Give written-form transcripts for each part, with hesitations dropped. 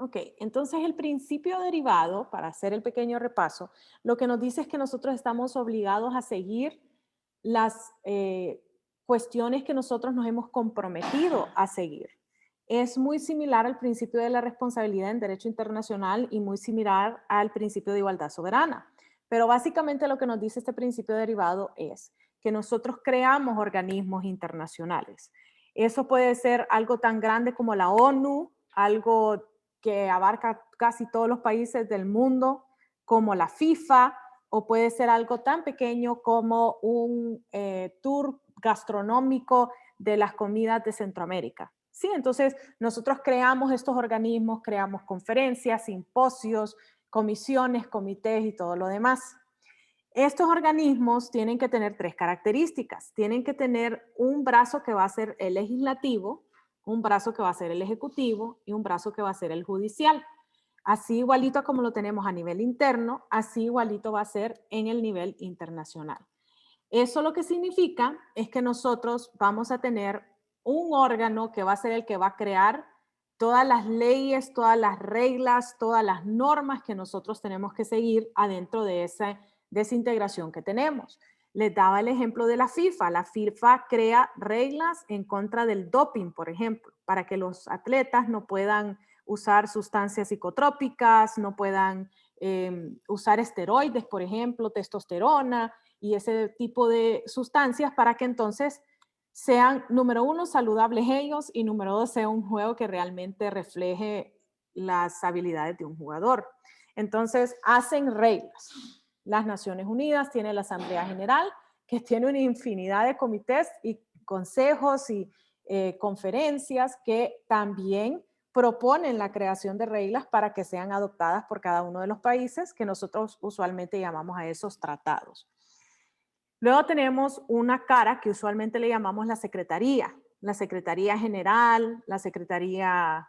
Ok, entonces el principio derivado, para hacer el pequeño repaso, lo que nos dice es que nosotros estamos obligados a seguir las cuestiones que nosotros nos hemos comprometido a seguir. Es muy similar al principio de la responsabilidad en derecho internacional y muy similar al principio de igualdad soberana. Pero básicamente lo que nos dice este principio derivado es que nosotros creamos organismos internacionales. Eso puede ser algo tan grande como la ONU, algo que abarca casi todos los países del mundo, como la FIFA, o puede ser algo tan pequeño como un tour gastronómico de las comidas de Centroamérica. Sí, entonces nosotros creamos estos organismos, creamos conferencias, simposios, comisiones, comités y todo lo demás. Estos organismos tienen que tener tres características. Tienen que tener un brazo que va a ser el legislativo, un brazo que va a ser el ejecutivo y un brazo que va a ser el judicial. Así igualito como lo tenemos a nivel interno, así igualito va a ser en el nivel internacional. Eso lo que significa es que nosotros vamos a tener un órgano que va a ser el que va a crear todas las leyes, todas las reglas, todas las normas que nosotros tenemos que seguir adentro de esa desintegración que tenemos. Les daba el ejemplo de la FIFA. La FIFA crea reglas en contra del doping, por ejemplo, para que los atletas no puedan usar sustancias psicotrópicas, no puedan usar esteroides, por ejemplo, testosterona y ese tipo de sustancias para que entonces sean, número uno, saludables ellos y número dos, sea un juego que realmente refleje las habilidades de un jugador. Entonces, hacen reglas. Las Naciones Unidas tiene la Asamblea General, que tiene una infinidad de comités y consejos y conferencias que también proponen la creación de reglas para que sean adoptadas por cada uno de los países, que nosotros usualmente llamamos a esos tratados. Luego tenemos una cara que usualmente le llamamos la Secretaría General, la Secretaría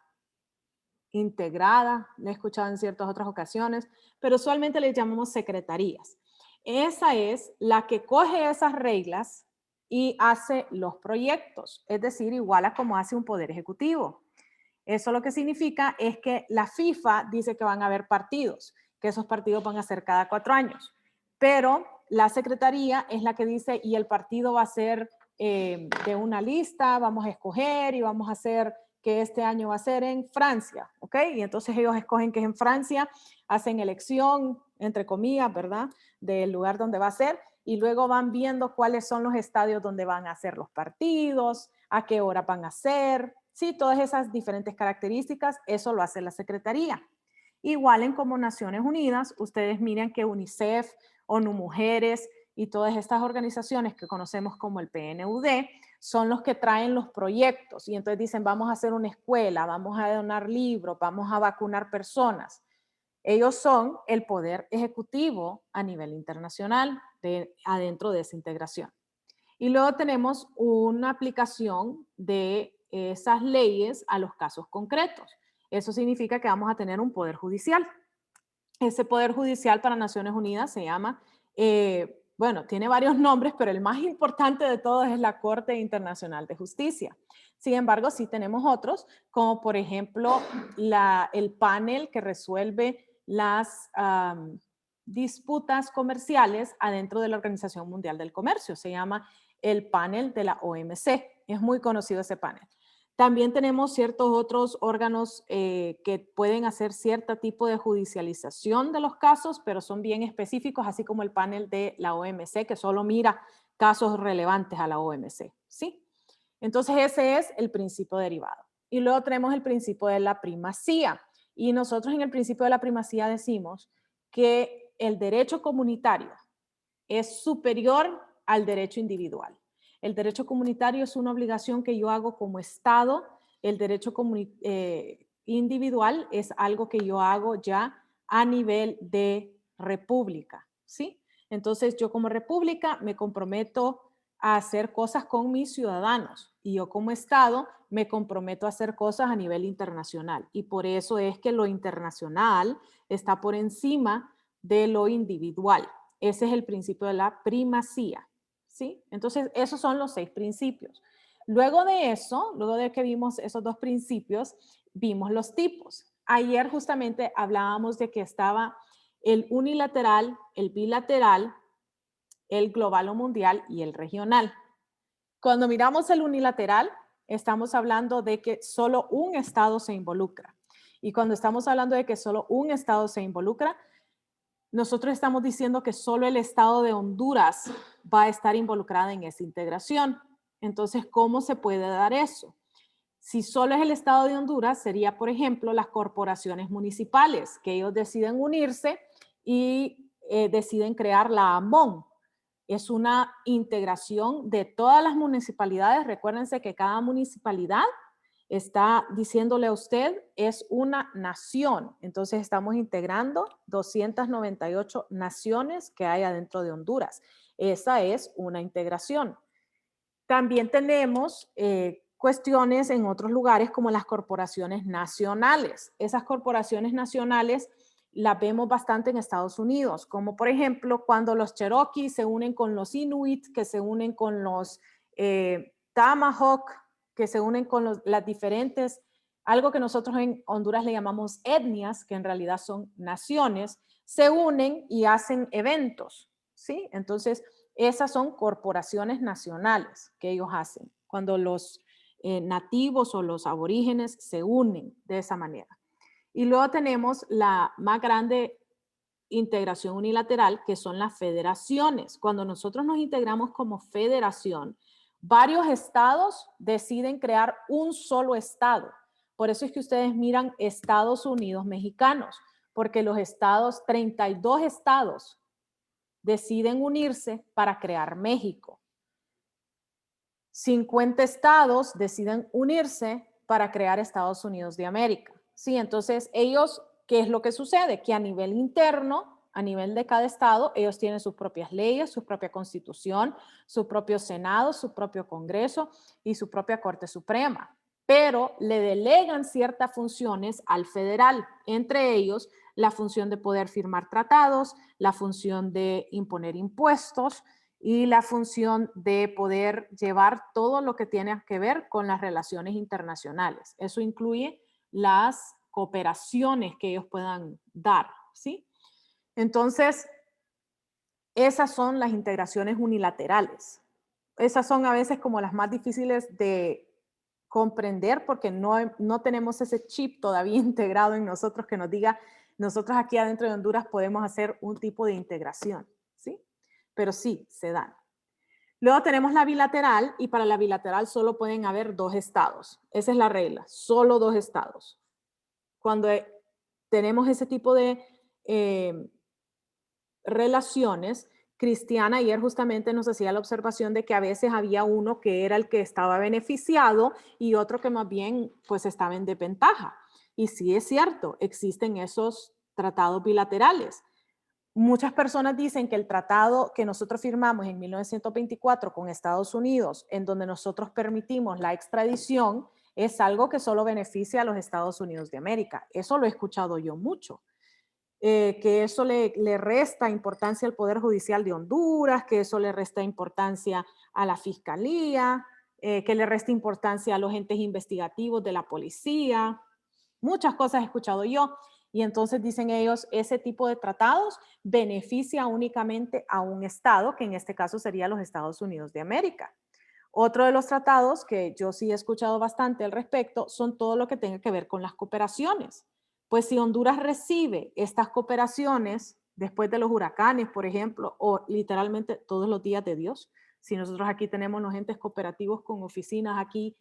Integrada, le he escuchado en ciertas otras ocasiones, pero usualmente le llamamos secretarías. Esa es la que coge esas reglas y hace los proyectos, es decir, igual a como hace un poder ejecutivo. Eso lo que significa es que la FIFA dice que van a haber partidos, que esos partidos van a ser cada 4 años, pero la secretaría es la que dice y el partido va a ser de una lista, vamos a escoger y vamos a hacer que este año va a ser en Francia, ¿ok? Y entonces ellos escogen que es en Francia, hacen elección, entre comillas, ¿verdad? Del lugar donde va a ser y luego van viendo cuáles son los estadios donde van a hacer los partidos, a qué hora van a ser, sí, todas esas diferentes características, eso lo hace la Secretaría. Igual en como Naciones Unidas, ustedes miran que UNICEF, ONU Mujeres y todas estas organizaciones que conocemos como el PNUD son los que traen los proyectos y entonces dicen vamos a hacer una escuela, vamos a donar libros, vamos a vacunar personas. Ellos son el poder ejecutivo a nivel internacional adentro de esa integración. Y luego tenemos una aplicación de esas leyes a los casos concretos. Eso significa que vamos a tener un poder judicial. Ese poder judicial para Naciones Unidas se llama, bueno, tiene varios nombres, pero el más importante de todos es la Corte Internacional de Justicia. Sin embargo, sí tenemos otros, como por ejemplo el panel que resuelve las disputas comerciales adentro de la Organización Mundial del Comercio. Se llama el panel de la OMC. Es muy conocido ese panel. También tenemos ciertos otros órganos que pueden hacer cierto tipo de judicialización de los casos, pero son bien específicos, así como el panel de la OMC, que solo mira casos relevantes a la OMC, ¿sí? Entonces ese es el principio derivado. Y luego tenemos el principio de la primacía. Y nosotros en el principio de la primacía decimos que el derecho comunitario es superior al derecho individual. El derecho comunitario es una obligación que yo hago como Estado. El derecho individual es algo que yo hago ya a nivel de república, ¿sí? Entonces yo como república me comprometo a hacer cosas con mis ciudadanos y yo como Estado me comprometo a hacer cosas a nivel internacional. Y por eso es que lo internacional está por encima de lo individual. Ese es el principio de la primacía, ¿sí? Entonces, esos son los 6 principios. Luego de eso, luego de que vimos esos 2 principios, vimos los tipos. ayer justamente hablábamos de que estaba el unilateral, el bilateral, el global o mundial y el regional. Cuando miramos el unilateral, estamos hablando de que solo un estado se involucra. Y cuando estamos hablando de que solo un estado se involucra, nosotros estamos diciendo que solo el estado de Honduras va a estar involucrada en esa integración. Entonces, ¿cómo se puede dar eso? Si solo es el estado de Honduras, sería, por ejemplo, las corporaciones municipales, que ellos deciden unirse y deciden crear la AMON. Es una integración de todas las municipalidades. Recuérdense que cada municipalidad está diciéndole a usted, es una nación. Entonces estamos integrando 298 naciones que hay adentro de Honduras. Esa es una integración. También tenemos cuestiones en otros lugares como las corporaciones nacionales. Esas corporaciones nacionales las vemos bastante en Estados Unidos, como por ejemplo cuando los Cherokee se unen con los Inuit, que se unen con los Tomahawk, que se unen con las diferentes, algo que nosotros en Honduras le llamamos etnias, que en realidad son naciones, se unen y hacen eventos, ¿sí? Entonces, esas son corporaciones nacionales que ellos hacen, cuando los nativos o los aborígenes se unen de esa manera. Y luego tenemos la más grande integración unilateral, que son las federaciones. Cuando nosotros nos integramos como federación, varios estados deciden crear un solo estado. Por eso es que ustedes miran Estados Unidos mexicanos, porque los estados, 32 estados, deciden unirse para crear México. 50 estados deciden unirse para crear Estados Unidos de América. Sí, entonces ellos, ¿qué es lo que sucede? Que a nivel interno, a nivel de cada estado, ellos tienen sus propias leyes, su propia constitución, su propio Senado, su propio Congreso y su propia Corte Suprema. Pero le delegan ciertas funciones al federal, entre ellos la función de poder firmar tratados, la función de imponer impuestos, y la función de poder llevar todo lo que tiene que ver con las relaciones internacionales. Eso incluye las cooperaciones que ellos puedan dar, ¿sí? Entonces, esas son las integraciones unilaterales. Esas son a veces como las más difíciles de comprender porque no tenemos ese chip todavía integrado en nosotros que nos diga, nosotros aquí adentro de Honduras podemos hacer un tipo de integración, ¿sí? Pero sí, se dan. Luego tenemos la bilateral y para la bilateral solo pueden haber dos estados. Esa es la regla, solo dos estados. Cuando tenemos ese tipo de relaciones, Cristiana ayer justamente nos hacía la observación de que a veces había uno que era el que estaba beneficiado y otro que más bien pues estaba en desventaja. Y sí es cierto, existen esos tratados bilaterales. Muchas personas dicen que el tratado que nosotros firmamos en 1924 con Estados Unidos, en donde nosotros permitimos la extradición, es algo que solo beneficia a los Estados Unidos de América. Eso lo he escuchado yo mucho. Que eso le resta importancia al Poder Judicial de Honduras, que eso le resta importancia a la Fiscalía, que le resta importancia a los entes investigativos de la policía. Muchas cosas he escuchado yo. Y entonces dicen ellos, ese tipo de tratados beneficia únicamente a un estado, que en este caso sería los Estados Unidos de América. Otro de los tratados que yo sí he escuchado bastante al respecto son todo lo que tenga que ver con las cooperaciones. Pues si Honduras recibe estas cooperaciones después de los huracanes, por ejemplo, o literalmente todos los días de Dios, si nosotros aquí tenemos los entes cooperativos con oficinas aquí,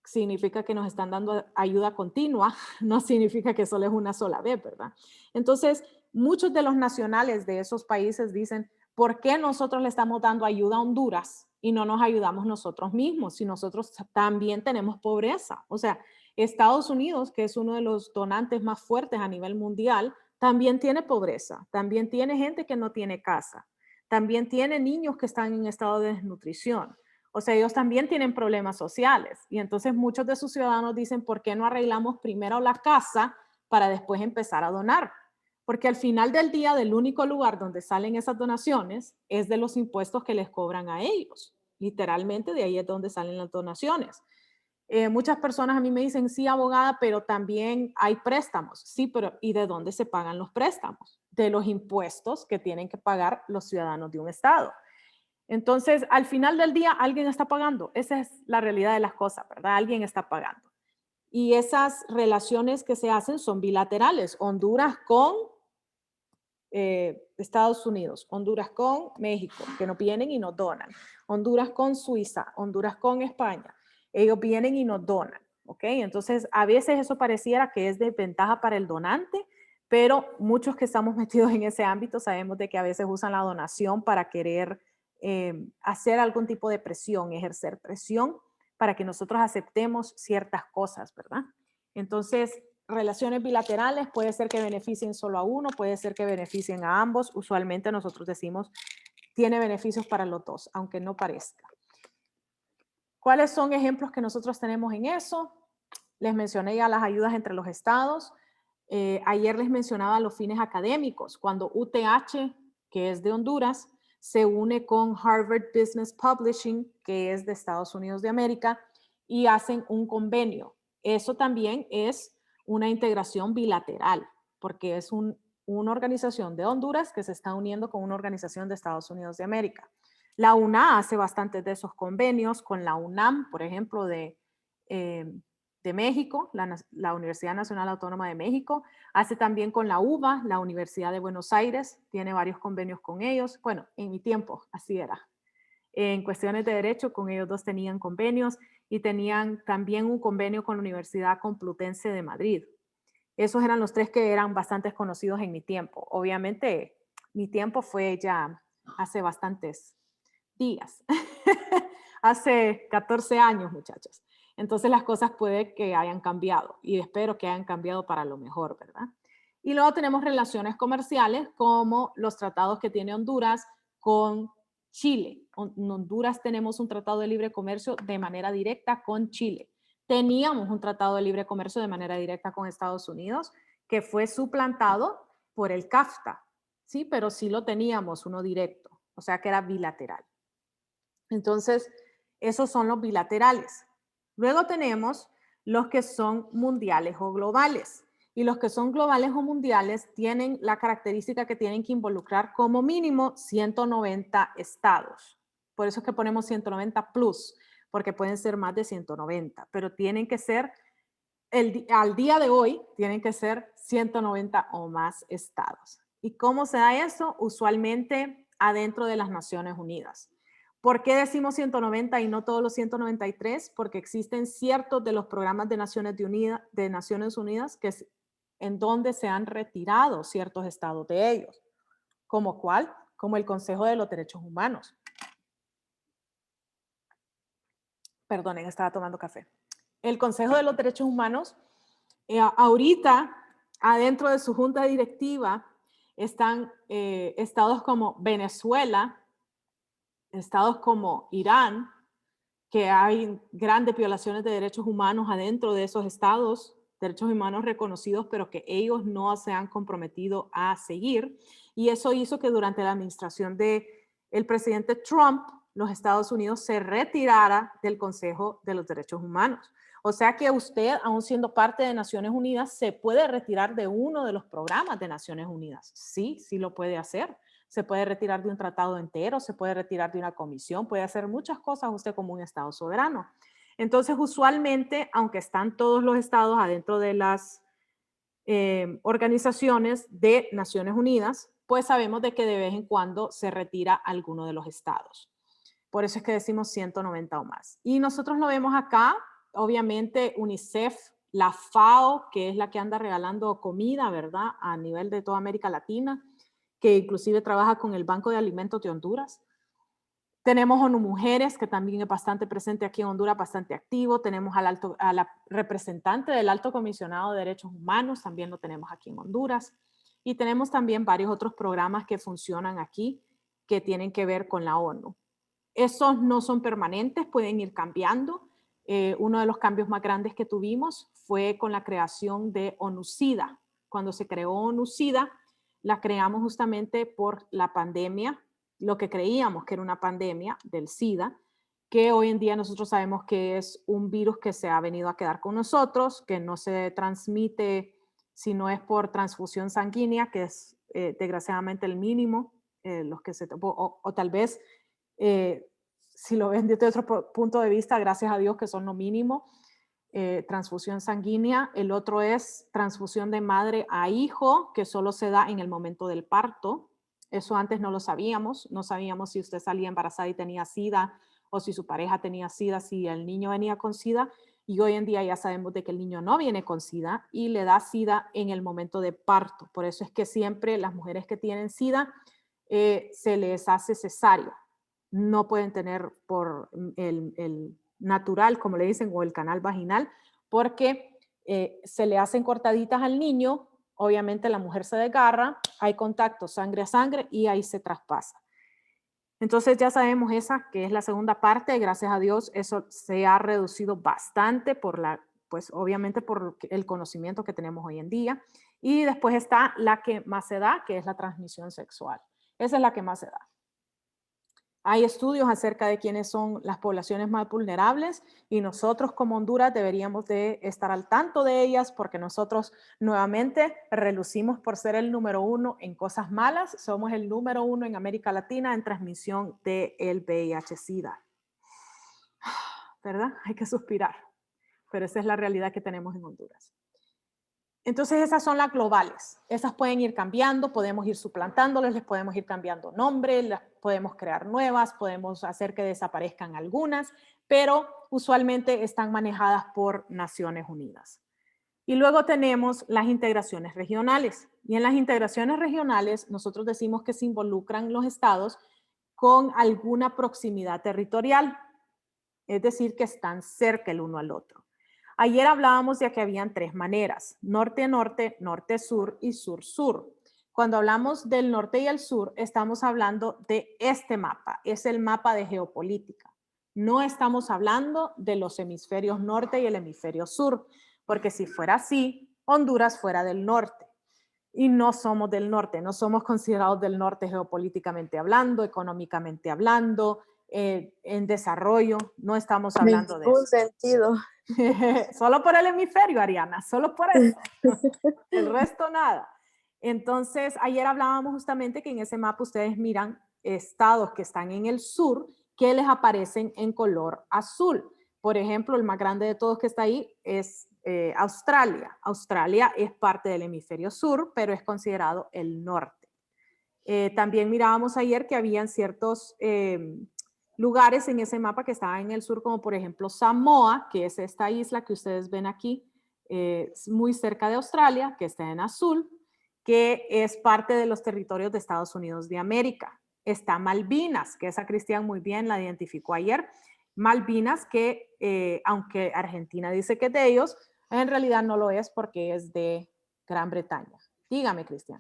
significa que nos están dando ayuda continua, no significa que solo es una sola vez, ¿verdad? Entonces, muchos de los nacionales de esos países dicen, ¿por qué nosotros le estamos dando ayuda a Honduras y no nos ayudamos nosotros mismos si nosotros también tenemos pobreza? O sea, Estados Unidos, que es uno de los donantes más fuertes a nivel mundial, también tiene pobreza, también tiene gente que no tiene casa, también tiene niños que están en estado de desnutrición. O sea, ellos también tienen problemas sociales y entonces muchos de sus ciudadanos dicen, ¿por qué no arreglamos primero la casa para después empezar a donar? Porque al final del día, del único lugar donde salen esas donaciones es de los impuestos que les cobran a ellos. Literalmente de ahí es donde salen las donaciones. Muchas personas a mí me dicen, sí, abogada, pero también hay préstamos. Sí, pero ¿y de dónde se pagan los préstamos? De los impuestos que tienen que pagar los ciudadanos de un estado. Entonces, al final del día, alguien está pagando. Esa es la realidad de las cosas, ¿verdad? Alguien está pagando. Y esas relaciones que se hacen son bilaterales. Honduras con Estados Unidos, Honduras con México, que nos vienen y nos donan, Honduras con Suiza, Honduras con España, ellos vienen y nos donan, ¿ok? Entonces, a veces eso pareciera que es de ventaja para el donante, pero muchos que estamos metidos en ese ámbito sabemos de que a veces usan la donación para querer hacer algún tipo de presión, ejercer presión para que nosotros aceptemos ciertas cosas, ¿verdad? Entonces, relaciones bilaterales puede ser que beneficien solo a uno, puede ser que beneficien a ambos. Usualmente nosotros decimos, tiene beneficios para los dos, aunque no parezca. ¿Cuáles son ejemplos que nosotros tenemos en eso? Les mencioné ya las ayudas entre los estados. Ayer les mencionaba los fines académicos. Cuando UTH, que es de Honduras, se une con Harvard Business Publishing, que es de Estados Unidos de América, y hacen un convenio. Eso también es una integración bilateral, porque es una organización de Honduras que se está uniendo con una organización de Estados Unidos de América. La UNA hace bastantes de esos convenios con la UNAM, por ejemplo, de México, la Universidad Nacional Autónoma de México, hace también con la UBA, la Universidad de Buenos Aires, tiene varios convenios con ellos. Bueno, en mi tiempo así era. En cuestiones de derecho, con ellos dos tenían convenios y tenían también un convenio con la Universidad Complutense de Madrid. Esos eran los tres que eran bastante conocidos en mi tiempo. Obviamente, mi tiempo fue ya hace bastantes días, hace 14 años, muchachos. Entonces las cosas puede que hayan cambiado y espero que hayan cambiado para lo mejor, ¿verdad? Y luego tenemos relaciones comerciales como los tratados que tiene Honduras con Chile. En Honduras tenemos un tratado de libre comercio de manera directa con Chile. Teníamos un tratado de libre comercio de manera directa con Estados Unidos que fue suplantado por el CAFTA, ¿sí? Pero sí lo teníamos uno directo, o sea que era bilateral. Entonces, esos son los bilaterales. Luego tenemos los que son mundiales o globales. Y los que son globales o mundiales tienen la característica que tienen que involucrar como mínimo 190 estados. Por eso es que ponemos 190 plus, porque pueden ser más de 190, pero tienen que ser, al día de hoy, tienen que ser 190 o más estados. ¿Y cómo se da eso? Usualmente adentro de las Naciones Unidas. ¿Por qué decimos 190 y no todos los 193? Porque existen ciertos de los programas de Naciones Unidas que en donde se han retirado ciertos estados de ellos. ¿Como cuál? Como el Consejo de los Derechos Humanos. Perdonen, estaba tomando café. El Consejo de los Derechos Humanos, ahorita, adentro de su junta directiva, están estados como Venezuela, estados como Irán, que hay grandes violaciones de derechos humanos adentro de esos estados, derechos humanos reconocidos, pero que ellos no se han comprometido a seguir. Y eso hizo que durante la administración del presidente Trump, los Estados Unidos se retirara del Consejo de los Derechos Humanos. O sea que usted, aún siendo parte de Naciones Unidas, se puede retirar de uno de los programas de Naciones Unidas. Sí, sí lo puede hacer. Se puede retirar de un tratado entero, se puede retirar de una comisión, puede hacer muchas cosas usted como un Estado soberano. Entonces, usualmente, aunque están todos los estados adentro de las organizaciones de Naciones Unidas, pues sabemos de que de vez en cuando se retira alguno de los estados. Por eso es que decimos 190 o más. Y nosotros lo vemos acá, obviamente UNICEF, la FAO, que es la que anda regalando comida, ¿verdad? A nivel de toda América Latina, que inclusive trabaja con el Banco de Alimentos de Honduras. Tenemos ONU Mujeres, que también es bastante presente aquí en Honduras, bastante activo. Tenemos a la representante del Alto Comisionado de Derechos Humanos, también lo tenemos aquí en Honduras. Y tenemos también varios otros programas que funcionan aquí, que tienen que ver con la ONU. Esos no son permanentes, pueden ir cambiando. Uno de los cambios más grandes que tuvimos fue con la creación de ONU-SIDA. Cuando se creó ONU-SIDA, la creamos justamente por la pandemia, lo que creíamos que era una pandemia del SIDA, que hoy en día nosotros sabemos que es un virus que se ha venido a quedar con nosotros, que no se transmite si no es por transfusión sanguínea, que es desgraciadamente el mínimo, los que o tal vez, si lo ven desde otro punto de vista, gracias a Dios que son lo mínimo, transfusión sanguínea. El otro es transfusión de madre a hijo, que solo se da en el momento del parto. Eso antes no lo sabíamos, no sabíamos si usted salía embarazada y tenía SIDA, o si su pareja tenía SIDA, si el niño venía con SIDA, y hoy en día ya sabemos de que el niño no viene con SIDA y le da SIDA en el momento de parto. Por eso es que siempre las mujeres que tienen SIDA se les hace cesárea. No pueden tener por el natural, como le dicen, o el canal vaginal, porque se le hacen cortaditas al niño, obviamente la mujer se desgarra, hay contacto sangre a sangre y ahí se traspasa. Entonces ya sabemos esa, que es la segunda parte, gracias a Dios eso se ha reducido bastante pues obviamente por el conocimiento que tenemos hoy en día. Y después está la que más se da, que es la transmisión sexual. Esa es la que más se da. Hay estudios acerca de quiénes son las poblaciones más vulnerables y nosotros como Honduras deberíamos de estar al tanto de ellas porque nosotros nuevamente relucimos por ser el número 1 en cosas malas. Somos el número 1 en América Latina en transmisión del VIH-Sida. ¿Verdad? Hay que suspirar, pero esa es la realidad que tenemos en Honduras. Entonces esas son las globales, esas pueden ir cambiando, podemos ir suplantándoles, les podemos ir cambiando nombre, las podemos crear nuevas, podemos hacer que desaparezcan algunas, pero usualmente están manejadas por Naciones Unidas. Y luego tenemos las integraciones regionales. Y en las integraciones regionales nosotros decimos que se involucran los estados con alguna proximidad territorial, es decir, que están cerca el uno al otro. Ayer hablábamos de que habían 3 maneras, norte-norte, norte-sur y sur-sur. Cuando hablamos del norte y el sur, estamos hablando de este mapa, es el mapa de geopolítica. No estamos hablando de los hemisferios norte y el hemisferio sur, porque si fuera así, Honduras fuera del norte. Y no somos del norte, no somos considerados del norte geopolíticamente hablando, económicamente hablando, en desarrollo, no estamos hablando de Ningún eso. sentido. Solo por el hemisferio, Ariana, solo por eso. El resto nada. Entonces, ayer hablábamos justamente que en ese mapa ustedes miran estados que están en el sur que les aparecen en color azul. Por ejemplo, el más grande de todos que está ahí es Australia. Australia es parte del hemisferio sur, pero es considerado el norte. También mirábamos ayer que habían ciertos lugares en ese mapa que estaban en el sur, como por ejemplo Samoa, que es esta isla que ustedes ven aquí, muy cerca de Australia, que está en azul, que es parte de los territorios de Estados Unidos de América. Está Malvinas, que esa Cristian muy bien la identificó ayer. Malvinas, que aunque Argentina dice que es de ellos, en realidad no lo es porque es de Gran Bretaña. Dígame, Cristian.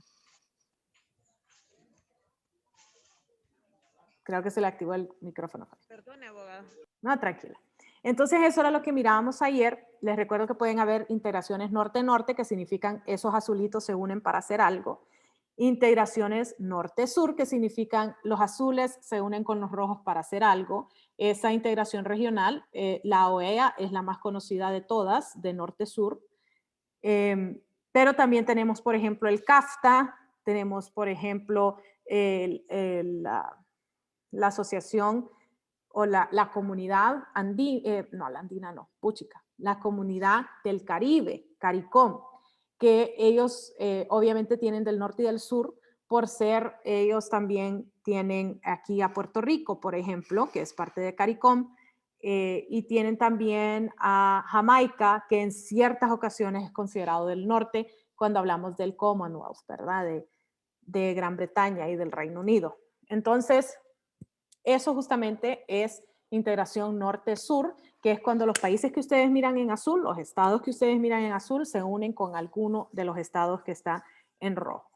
Creo que se le activó el micrófono. Perdone, abogada. No, tranquila. Entonces eso era lo que mirábamos ayer. Les recuerdo que pueden haber integraciones norte-norte, que significan esos azulitos se unen para hacer algo. Integraciones norte-sur, que significan los azules se unen con los rojos para hacer algo. Esa integración regional, la OEA es la más conocida de todas, de norte-sur. Pero también tenemos, por ejemplo, el CAFTA, tenemos, por ejemplo, la asociación o la comunidad andina, no, la andina no, puchica, la comunidad del Caribe, CARICOM, que ellos obviamente tienen del norte y del sur, por ser, ellos también tienen aquí a Puerto Rico, por ejemplo, que es parte de CARICOM, y tienen también a Jamaica, que en ciertas ocasiones es considerado del norte, cuando hablamos del Commonwealth, ¿verdad? De Gran Bretaña y del Reino Unido. Entonces, eso justamente es integración norte-sur, que es cuando los países que ustedes miran en azul, los estados que ustedes miran en azul, se unen con alguno de los estados que está en rojo.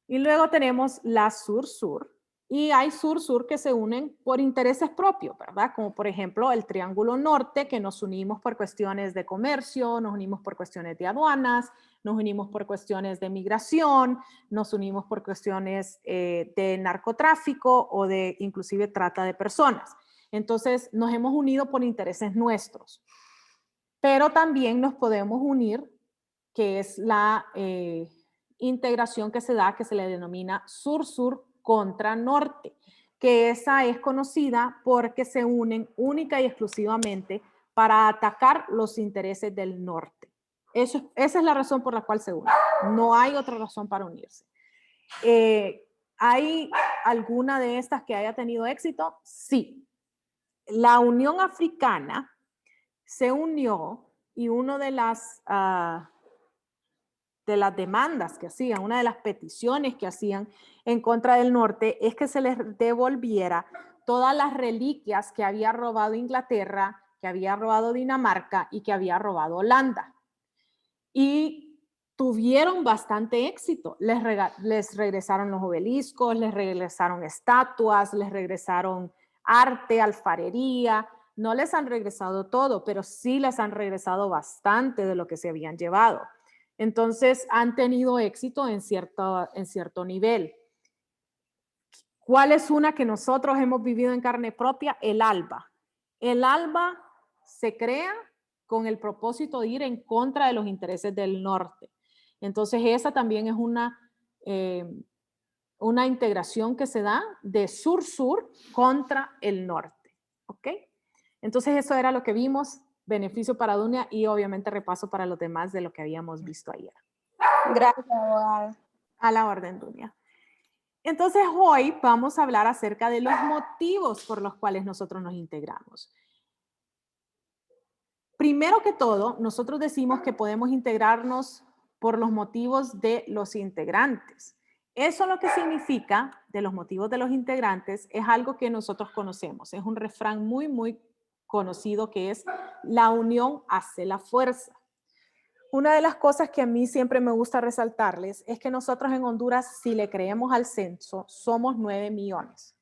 Y luego tenemos la sur-sur, y hay sur-sur que se unen por intereses propios, ¿verdad? Como por ejemplo el Triángulo Norte, que nos unimos por cuestiones de comercio, nos unimos por cuestiones de aduanas, nos unimos por cuestiones de migración, nos unimos por cuestiones de narcotráfico o de inclusive trata de personas. Entonces, nos hemos unido por intereses nuestros, pero también nos podemos unir, que es la integración que se da, que se le denomina sur-sur contra norte, que esa es conocida porque se unen única y exclusivamente para atacar los intereses del norte. Esa es la razón por la cual se unen. No hay otra razón para unirse. ¿Hay alguna de estas que haya tenido éxito? Sí. La Unión Africana se unió y una de las demandas que hacían, una de las peticiones que hacían en contra del norte es que se les devolviera todas las reliquias que había robado Inglaterra, que había robado Dinamarca y que había robado Holanda. Y tuvieron bastante éxito. Les regresaron los obeliscos, les regresaron estatuas, les regresaron arte, alfarería. No les han regresado todo, pero sí les han regresado bastante de lo que se habían llevado. Entonces, han tenido éxito en cierto nivel. ¿Cuál es una que nosotros hemos vivido en carne propia? El ALBA. El ALBA se crea con el propósito de ir en contra de los intereses del norte. Entonces, esa también es una integración que se da de sur-sur contra el norte. ¿Ok? Entonces, eso era lo que vimos, beneficio para Dunia y obviamente repaso para los demás de lo que habíamos visto ayer. Gracias, abogada. A la orden, Dunia. Entonces, hoy vamos a hablar acerca de los motivos por los cuales nosotros nos integramos. Primero que todo, nosotros decimos que podemos integrarnos por los motivos de los integrantes. Eso lo que significa de los motivos de los integrantes es algo que nosotros conocemos. Es un refrán muy conocido que es: la unión hace la fuerza. Una de las cosas que a mí siempre me gusta resaltarles es que nosotros en Honduras, si le creemos al censo, somos 9 millones.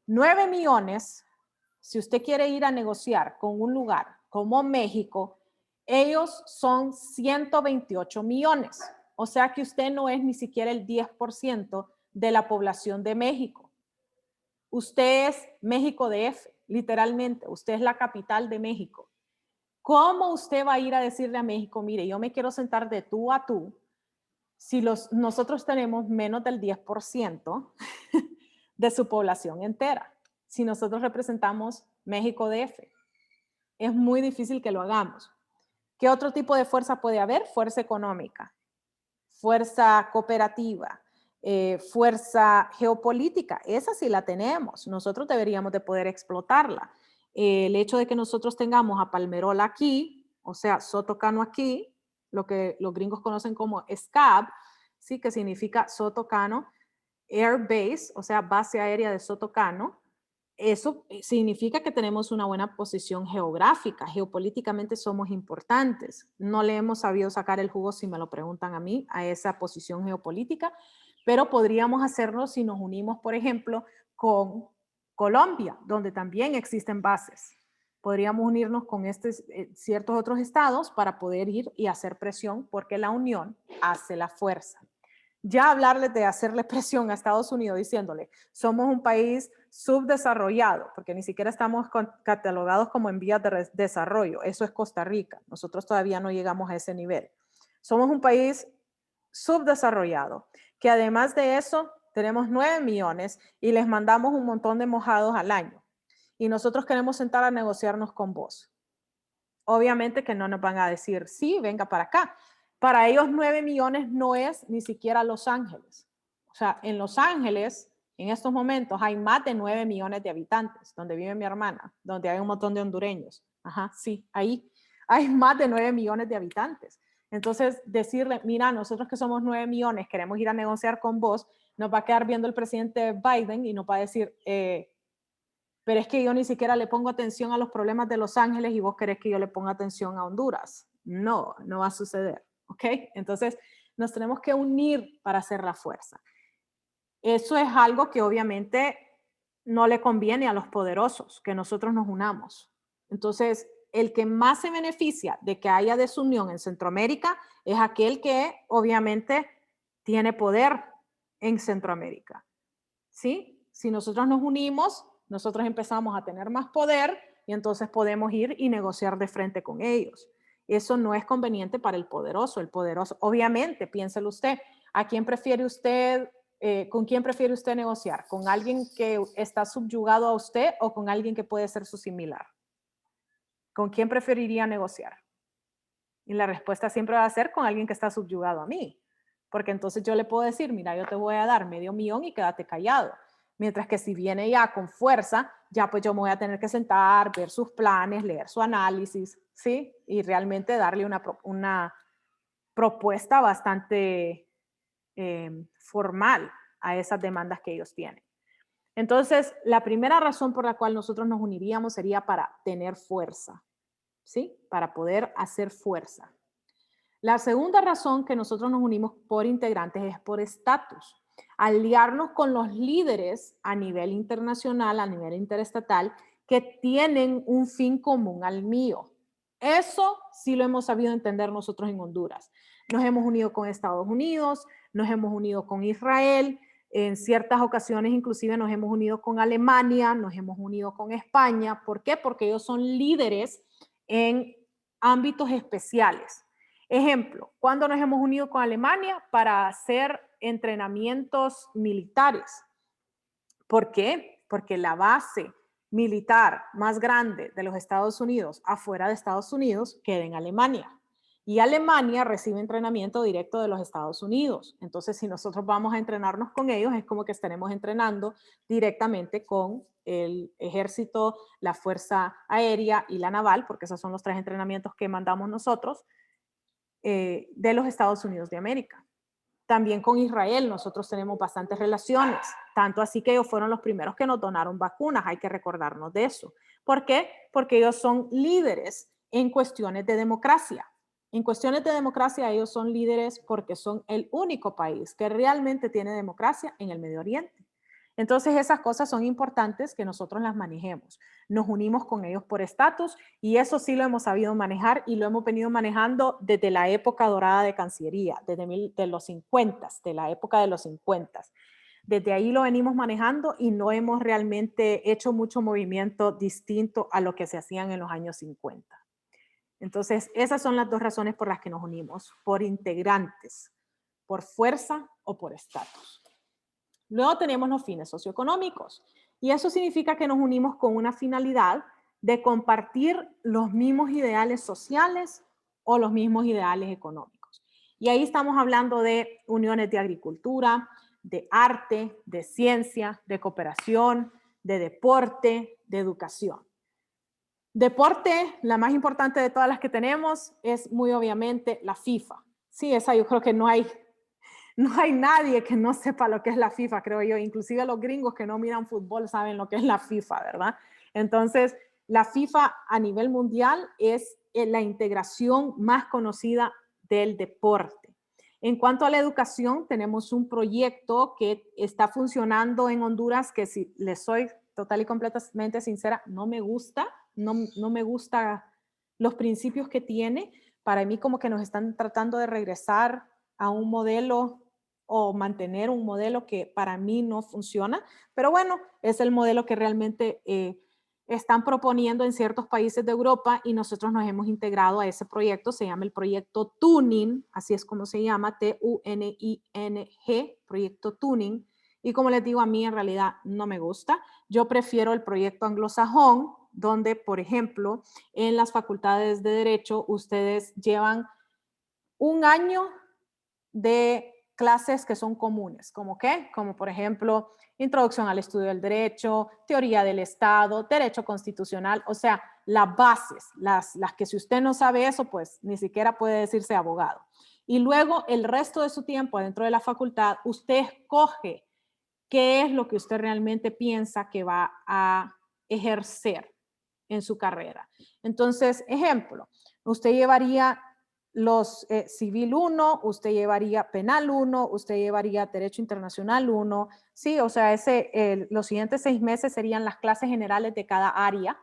9 millones, si usted quiere ir a negociar con un lugar como México, ellos son 128 millones. O sea que usted no es ni siquiera el 10% de la población de México. Usted es México DF, literalmente. Usted es la capital de México. ¿Cómo usted va a ir a decirle a México, mire, yo me quiero sentar de tú a tú, si nosotros tenemos menos del 10% de su población entera? Si nosotros representamos México DF, es muy difícil que lo hagamos. ¿Qué otro tipo de fuerza puede haber? Fuerza económica, fuerza cooperativa, fuerza geopolítica. Esa sí la tenemos. Nosotros deberíamos de poder explotarla. El hecho de que nosotros tengamos a Palmerola aquí, o sea, Soto Cano aquí, lo que los gringos conocen como SCAB, ¿sí? Que significa Soto Cano Air Base, o sea, base aérea de Soto Cano. Eso significa que tenemos una buena posición geográfica, geopolíticamente somos importantes. No le hemos sabido sacar el jugo, si me lo preguntan a mí, a esa posición geopolítica, pero podríamos hacerlo si nos unimos, por ejemplo, con Colombia, donde también existen bases. Podríamos unirnos con ciertos otros estados para poder ir y hacer presión, porque la unión hace la fuerza. Ya hablarles de hacerle presión a Estados Unidos diciéndole, somos un país subdesarrollado, porque ni siquiera estamos catalogados como en vías de desarrollo, eso es Costa Rica, nosotros todavía no llegamos a ese nivel. Somos un país subdesarrollado, que además de eso tenemos 9 millones y les mandamos un montón de mojados al año. Y nosotros queremos sentar a negociarnos con vos. Obviamente que no nos van a decir, sí, venga para acá. Para ellos 9 millones no es ni siquiera Los Ángeles. O sea, en Los Ángeles, en estos momentos, hay más de 9 millones de habitantes, donde vive mi hermana, donde hay un montón de hondureños. Ajá, sí, ahí hay más de 9 millones de habitantes. Entonces, decirle, mira, nosotros que somos 9 millones, queremos ir a negociar con vos, nos va a quedar viendo el presidente Biden y nos va a decir, pero es que yo ni siquiera le pongo atención a los problemas de Los Ángeles y vos querés que yo le ponga atención a Honduras. No, no va a suceder, ¿ok? Entonces, nos tenemos que unir para hacer la fuerza. Eso es algo que obviamente no le conviene a los poderosos, que nosotros nos unamos. Entonces, el que más se beneficia de que haya desunión en Centroamérica es aquel que obviamente tiene poder en Centroamérica, ¿sí? Si nosotros nos unimos, nosotros empezamos a tener más poder y entonces podemos ir y negociar de frente con ellos. Eso no es conveniente para el poderoso. El poderoso, obviamente, piénselo usted, ¿a quién prefiere usted, con quién prefiere usted negociar? ¿Con alguien que está subyugado a usted o con alguien que puede ser su similar? ¿Con quién preferiría negociar? Y la respuesta siempre va a ser con alguien que está subyugado a mí. Porque entonces yo le puedo decir, mira, yo te voy a dar $500,000 y quédate callado. Mientras que si viene ya con fuerza, ya pues yo me voy a tener que sentar, ver sus planes, leer su análisis, ¿sí? Y realmente darle una propuesta bastante formal a esas demandas que ellos tienen. Entonces, la primera razón por la cual nosotros nos uniríamos sería para tener fuerza, ¿sí? Para poder hacer fuerza. La segunda razón que nosotros nos unimos por integrantes es por estatus. Aliarnos con los líderes a nivel internacional, a nivel interestatal, que tienen un fin común al mío. Eso sí lo hemos sabido entender nosotros en Honduras. Nos hemos unido con Estados Unidos, nos hemos unido con Israel, en ciertas ocasiones inclusive nos hemos unido con Alemania, nos hemos unido con España. ¿Por qué? Porque ellos son líderes en ámbitos especiales. Ejemplo, ¿cuándo nos hemos unido con Alemania? Para hacer entrenamientos militares. ¿Por qué? Porque la base militar más grande de los Estados Unidos, afuera de Estados Unidos, queda en Alemania. Y Alemania recibe entrenamiento directo de los Estados Unidos. Entonces, si nosotros vamos a entrenarnos con ellos, es como que estaremos entrenando directamente con el ejército, la fuerza aérea y la naval, porque esos son los 3 entrenamientos que mandamos nosotros de los Estados Unidos de América. También con Israel nosotros tenemos bastantes relaciones, tanto así que ellos fueron los primeros que nos donaron vacunas, hay que recordarnos de eso. ¿Por qué? Porque ellos son líderes en cuestiones de democracia. En cuestiones de democracia ellos son líderes porque son el único país que realmente tiene democracia en el Medio Oriente. Entonces esas cosas son importantes que nosotros las manejemos. Nos unimos con ellos por estatus y eso sí lo hemos sabido manejar y lo hemos venido manejando desde la época dorada de Cancillería, desde los 50, de la época de los 50. Desde ahí lo venimos manejando y no hemos realmente hecho mucho movimiento distinto a lo que se hacían en los años 50. Entonces, esas son las 2 razones por las que nos unimos, por integrantes, por fuerza o por estatus. Luego tenemos los fines socioeconómicos y eso significa que nos unimos con una finalidad de compartir los mismos ideales sociales o los mismos ideales económicos. Y ahí estamos hablando de uniones de agricultura, de arte, de ciencia, de cooperación, de deporte, de educación. Deporte, la más importante de todas las que tenemos es muy obviamente la FIFA. Sí, esa yo creo que no hay nadie que no sepa lo que es la FIFA, creo yo. Inclusive los gringos que no miran fútbol saben lo que es la FIFA, ¿verdad? Entonces, la FIFA a nivel mundial es la integración más conocida del deporte. En cuanto a la educación, tenemos un proyecto que está funcionando en Honduras que, si les soy total y completamente sincera, no me gusta los principios que tiene. Para mí como que nos están tratando de regresar a un modelo o mantener un modelo que para mí no funciona, pero bueno, es el modelo que realmente están proponiendo en ciertos países de Europa y nosotros nos hemos integrado a ese proyecto. Se llama el proyecto Tuning, así es como se llama, T-U-N-I-N-G, proyecto Tuning. Y como les digo, a mí en realidad no me gusta. Yo prefiero el proyecto anglosajón, donde, por ejemplo, en las facultades de Derecho, ustedes llevan un año de clases que son comunes, ¿como qué? Como por ejemplo, introducción al estudio del derecho, teoría del Estado, derecho constitucional, o sea, las bases, las que si usted no sabe eso, pues ni siquiera puede decirse abogado. Y luego el resto de su tiempo dentro de la facultad, usted escoge qué es lo que usted realmente piensa que va a ejercer en su carrera. Entonces, ejemplo, usted llevaría los civil 1, usted llevaría penal 1, usted llevaría derecho internacional 1, sí, o sea, los siguientes 6 meses serían las clases generales de cada área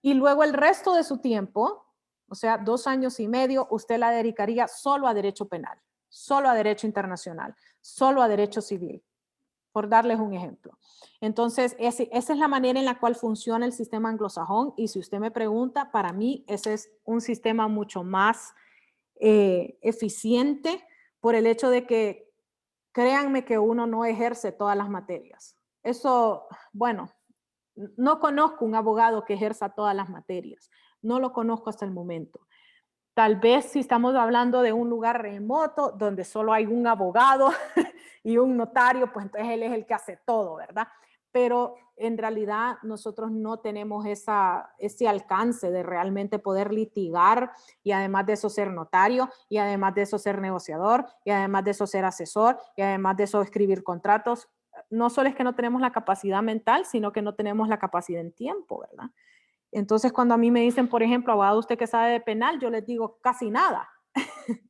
y luego el resto de su tiempo, o sea, 2 años y medio, usted la dedicaría solo a derecho penal, solo a derecho internacional, solo a derecho civil. por darles un ejemplo. Entonces, esa es la manera en la cual funciona el sistema anglosajón y si usted me pregunta, para mí ese es un sistema mucho más eficiente por el hecho de que créanme que uno no ejerce todas las materias. Eso, bueno, no conozco un abogado que ejerza todas las materias. No lo conozco hasta el momento. Tal vez si estamos hablando de un lugar remoto donde solo hay un abogado y un notario, pues entonces él es el que hace todo, ¿verdad? Pero en realidad nosotros no tenemos ese alcance de realmente poder litigar y además de eso ser notario y además de eso ser negociador y además de eso ser asesor y además de eso escribir contratos. No solo es que no tenemos la capacidad mental, sino que no tenemos la capacidad en tiempo, ¿verdad? Entonces, cuando a mí me dicen, por ejemplo, abogado, ¿usted qué sabe de penal? Yo les digo, casi nada,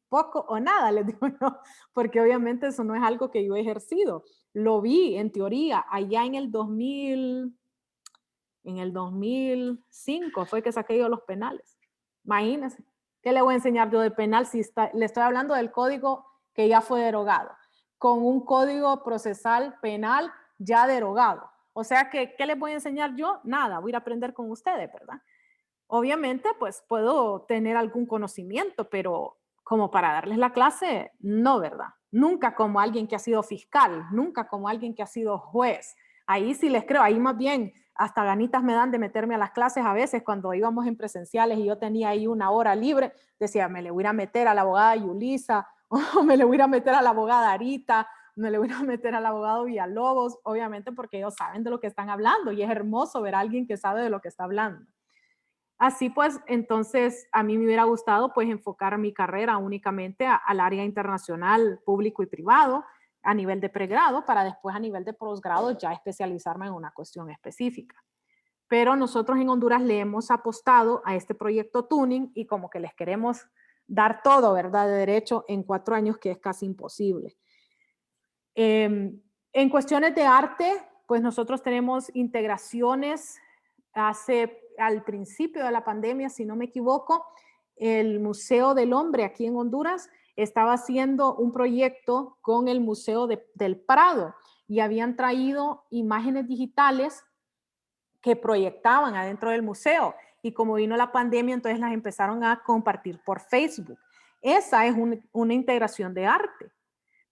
poco o nada, les digo yo, porque obviamente eso no es algo que yo he ejercido. Lo vi en teoría allá en el 2005 fue que saqué yo los penales. Imagínense, ¿qué le voy a enseñar yo de penal si le estoy hablando del código que ya fue derogado, con un código procesal penal ya derogado? O sea que, ¿qué les voy a enseñar yo? Nada, voy a ir a aprender con ustedes, ¿verdad? Obviamente, pues puedo tener algún conocimiento, pero como para darles la clase, no, ¿verdad? Nunca como alguien que ha sido fiscal, nunca como alguien que ha sido juez. Ahí sí les creo, ahí más bien hasta ganitas me dan de meterme a las clases a veces cuando íbamos en presenciales y yo tenía ahí una hora libre, decía, me le voy a meter a la abogada Yulisa, o me le voy a meter a la abogada Arita, me le voy a meter al abogado Villalobos, obviamente porque ellos saben de lo que están hablando y es hermoso ver a alguien que sabe de lo que está hablando. Así pues, entonces a mí me hubiera gustado pues enfocar mi carrera únicamente al área internacional, público y privado, a nivel de pregrado, para después a nivel de posgrado ya especializarme en una cuestión específica. Pero nosotros en Honduras le hemos apostado a este proyecto Tuning y como que les queremos dar todo, ¿verdad? De derecho en 4 años, que es casi imposible. En cuestiones de arte, pues nosotros tenemos integraciones al principio de la pandemia, si no me equivoco, el Museo del Hombre aquí en Honduras estaba haciendo un proyecto con el Museo del Prado y habían traído imágenes digitales que proyectaban adentro del museo y como vino la pandemia, entonces las empezaron a compartir por Facebook. Esa es una integración de arte.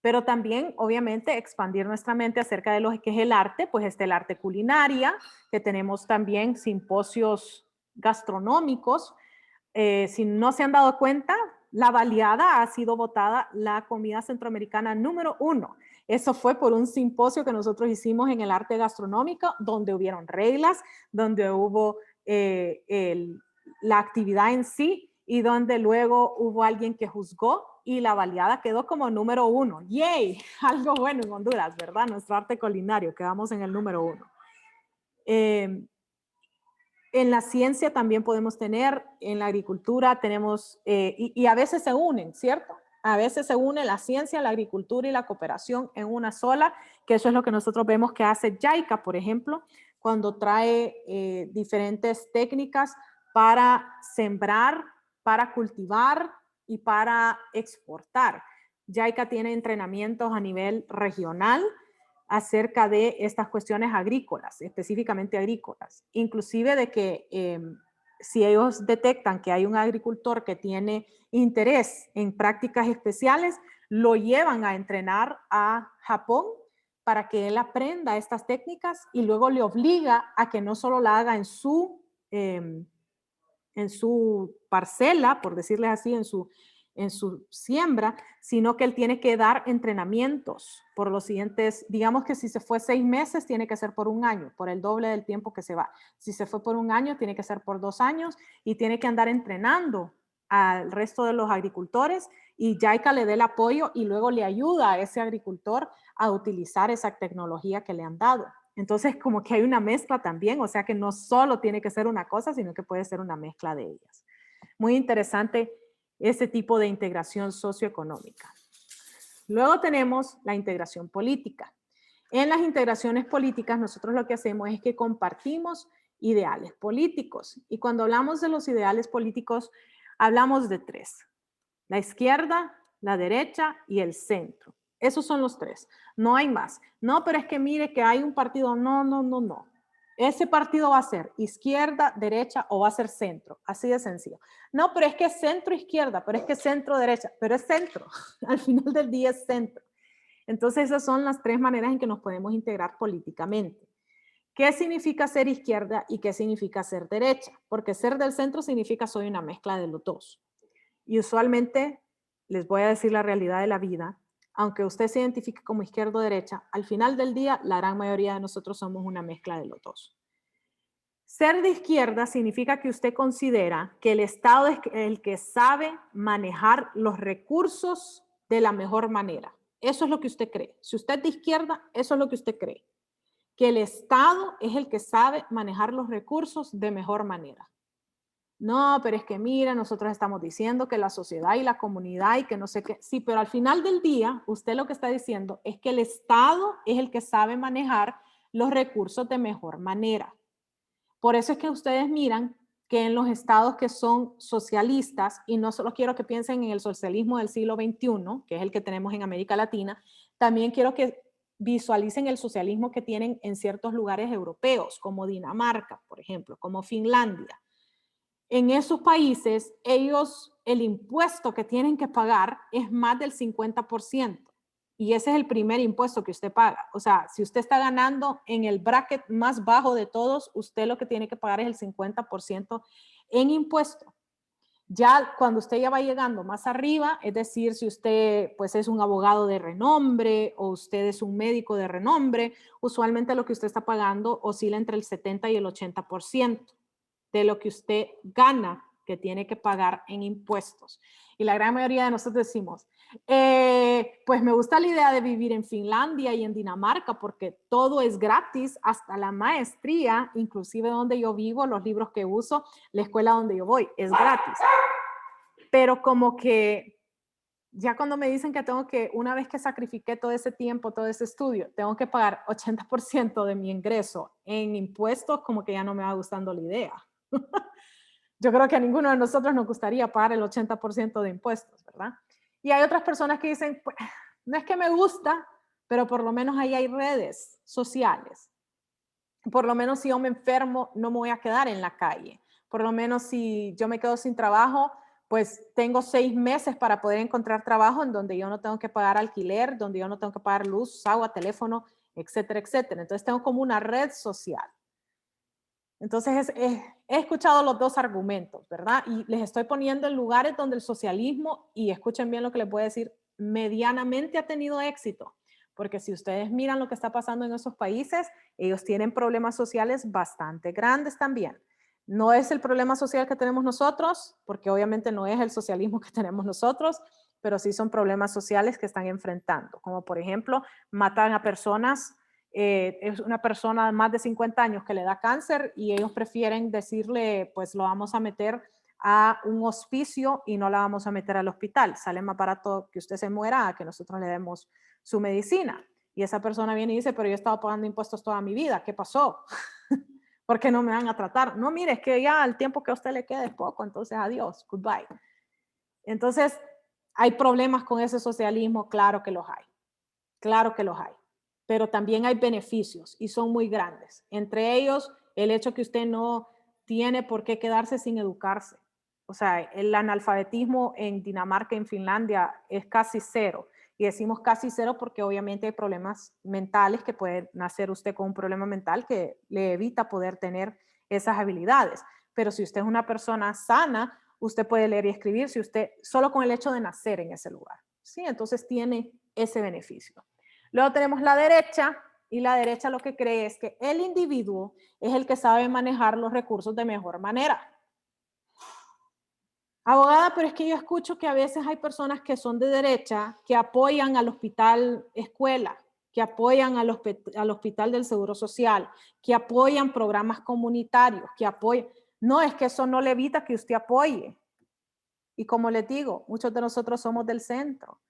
Pero también, obviamente, expandir nuestra mente acerca de lo que es el arte, pues está el arte culinaria, que tenemos también simposios gastronómicos. Si no se han dado cuenta, la baleada ha sido votada la comida centroamericana número 1. Eso fue por un simposio que nosotros hicimos en el arte gastronómico, donde hubieron reglas, donde hubo la actividad en sí y donde luego hubo alguien que juzgó y la baleada quedó como número 1. ¡Yay! Algo bueno en Honduras, ¿verdad? Nuestro arte culinario, quedamos en el número 1. En la ciencia también podemos tener, en la agricultura tenemos, y a veces se unen, ¿cierto? A veces se une la ciencia, la agricultura y la cooperación en una sola, que eso es lo que nosotros vemos que hace JICA, por ejemplo, cuando trae diferentes técnicas para sembrar, para cultivar y para exportar. JICA tiene entrenamientos a nivel regional acerca de estas cuestiones agrícolas, específicamente agrícolas, inclusive de que si ellos detectan que hay un agricultor que tiene interés en prácticas especiales, lo llevan a entrenar a Japón para que él aprenda estas técnicas y luego le obliga a que no solo la haga en su parcela, por decirles así, en su siembra, sino que él tiene que dar entrenamientos por los siguientes, digamos que si se fue 6 meses, tiene que ser por 1 año, por el doble del tiempo que se va. Si se fue por 1 año, tiene que ser por 2 años y tiene que andar entrenando al resto de los agricultores y JICA le dé el apoyo y luego le ayuda a ese agricultor a utilizar esa tecnología que le han dado. Entonces, como que hay una mezcla también, o sea que no solo tiene que ser una cosa, sino que puede ser una mezcla de ellas. Muy interesante ese tipo de integración socioeconómica. Luego tenemos la integración política. En las integraciones políticas, nosotros lo que hacemos es que compartimos ideales políticos. Y cuando hablamos de los ideales políticos, hablamos de 3. La izquierda, la derecha y el centro. Esos son los tres. No hay más. No, pero es que mire que hay un partido. No, no, no, no. Ese partido va a ser izquierda, derecha o va a ser centro. Así de sencillo. No, pero es que es centro izquierda, pero es que es centro derecha, pero es centro. Al final del día es centro. Entonces esas son las tres maneras en que nos podemos integrar políticamente. ¿Qué significa ser izquierda y qué significa ser derecha? Porque ser del centro significa soy una mezcla de los dos. Y usualmente, les voy a decir la realidad de la vida, aunque usted se identifique como izquierda o derecha, al final del día la gran mayoría de nosotros somos una mezcla de los dos. Ser de izquierda significa que usted considera que el Estado es el que sabe manejar los recursos de la mejor manera. Eso es lo que usted cree. Si usted es de izquierda, eso es lo que usted cree. Que el Estado es el que sabe manejar los recursos de mejor manera. No, pero es que mira, nosotros estamos diciendo que la sociedad y la comunidad y que no sé qué. Sí, pero al final del día, usted lo que está diciendo es que el Estado es el que sabe manejar los recursos de mejor manera. Por eso es que ustedes miran que en los estados que son socialistas, y no solo quiero que piensen en el socialismo del siglo XXI, que es el que tenemos en América Latina, también quiero que visualicen el socialismo que tienen en ciertos lugares europeos, como Dinamarca, por ejemplo, como Finlandia. En esos países, ellos, el impuesto que tienen que pagar es más del 50%. Y ese es el primer impuesto que usted paga. O sea, si usted está ganando en el bracket más bajo de todos, usted lo que tiene que pagar es el 50% en impuesto. Ya cuando usted ya va llegando más arriba, es decir, si usted pues es un abogado de renombre o usted es un médico de renombre, usualmente lo que usted está pagando oscila entre el 70 y el 80% de lo que usted gana que tiene que pagar en impuestos. Y la gran mayoría de nosotros decimos, pues me gusta la idea de vivir en Finlandia y en Dinamarca porque todo es gratis, hasta la maestría, inclusive donde yo vivo, los libros que uso, la escuela donde yo voy, es gratis. Pero como que ya cuando me dicen que tengo que, una vez que sacrifiqué todo ese tiempo, todo ese estudio, tengo que pagar 80% de mi ingreso en impuestos, como que ya no me va gustando la idea. Yo creo que a ninguno de nosotros nos gustaría pagar el 80% de impuestos, ¿verdad? Y hay otras personas que dicen, pues, no es que me gusta, pero por lo menos ahí hay redes sociales. Por lo menos si yo me enfermo, no me voy a quedar en la calle. Por lo menos si yo me quedo sin trabajo, pues tengo 6 meses para poder encontrar trabajo en donde yo no tengo que pagar alquiler, donde yo no tengo que pagar luz, agua, teléfono, etcétera, etcétera. Entonces tengo como una red social. Entonces, he escuchado los dos argumentos, ¿verdad? Y les estoy poniendo en lugares donde el socialismo, y escuchen bien lo que les voy a decir, medianamente ha tenido éxito. Porque si ustedes miran lo que está pasando en esos países, ellos tienen problemas sociales bastante grandes también. No es el problema social que tenemos nosotros, porque obviamente no es el socialismo que tenemos nosotros, pero sí son problemas sociales que están enfrentando, como por ejemplo, matan a personas, es una persona de más de 50 años que le da cáncer y ellos prefieren decirle, pues lo vamos a meter a un hospicio y no la vamos a meter al hospital. Sale más barato que usted se muera a que nosotros le demos su medicina. Y esa persona viene y dice, pero yo he estado pagando impuestos toda mi vida, ¿qué pasó? ¿Por qué no me van a tratar? No, mire, es que ya el tiempo que a usted le queda es poco, entonces adiós, goodbye. Entonces, ¿hay problemas con ese socialismo? Claro que los hay, claro que los hay, pero también hay beneficios y son muy grandes. Entre ellos, el hecho que usted no tiene por qué quedarse sin educarse. O sea, el analfabetismo en Dinamarca y en Finlandia es casi cero. Y decimos casi cero porque obviamente hay problemas mentales que puede nacer usted con un problema mental que le evita poder tener esas habilidades. Pero si usted es una persona sana, usted puede leer y escribir si usted, solo con el hecho de nacer en ese lugar. ¿Sí? Entonces tiene ese beneficio. Luego tenemos la derecha, y la derecha lo que cree es que el individuo es el que sabe manejar los recursos de mejor manera. Abogada, pero es que yo escucho que a veces hay personas que son de derecha que apoyan al hospital escuela, que apoyan al hospital del Seguro Social, que apoyan programas comunitarios, que apoyan. No, es que eso no le evita que usted apoye. Y como les digo, muchos de nosotros somos del centro.